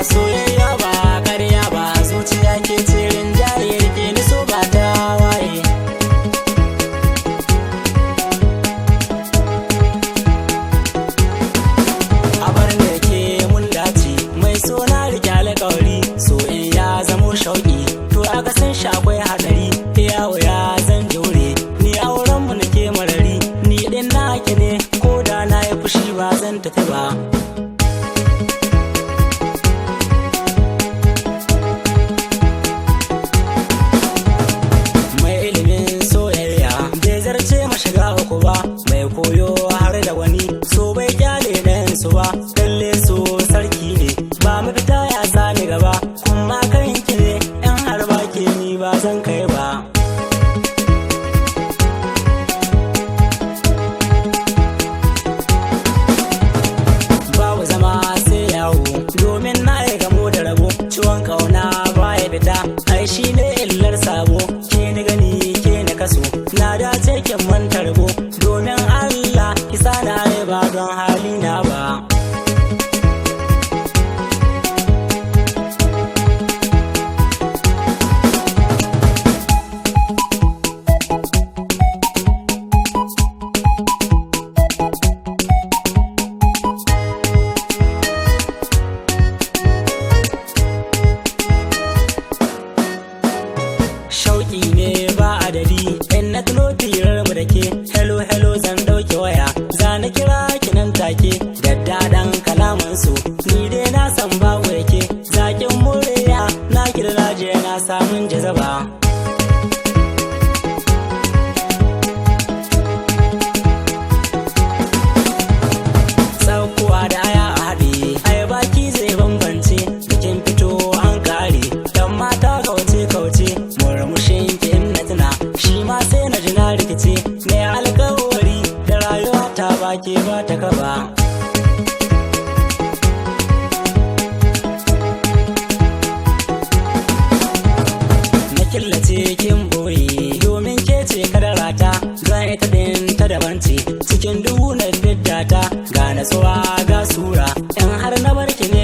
soyayya ba ƙarya ba, zuciya ke tsirin jaye rike ni so ba ta waye. A bar da ke mun dace mai sona rike alƙawari, so in ya zamo shauƙi to aka san shi akwai hadari. Yawo ya zan jure ni auren mu nake marari, ni din naki ne ko da na yi fushi ba zan tafi ba. Shiga uku ba mai koyo har da wani, so bai kyale ɗayan su ba, lalle so sarki ne ba mafita ya sani gaba, kuma kanki ne in har ba ke ni ba zan kai ba. Babu zama sai yawo domin na yi gamo da rabo, ciwon kauna baya fita ai shi ne illar sabo, ke ni gani ke ni kaso na dace kin manta rabo, domin Allah isa na ne ba don hali na ba. Shauƙi ne ba adadi in na tuno tirar mu da ke, hello hello zan ɗauki waya za na kira ki nan take, daddaɗan kalaman su ni dai na san babu yake, zaƙin murya na kirlaje na samun jazaba. Saukowa da aya a haɗe ai baki zai bambance, bikin fito an kare dan mata kauce kauce, murmushin ki in na tuna shi ma sai na ji na rikice, ne alƙawari da rayuwa ta baki ba ta kaba. Na killace kin boye domin ke ce kadarata, zan ita din ta daban ce cikin duhu na fiddata, ga natsuwa ga sura in har na barki ne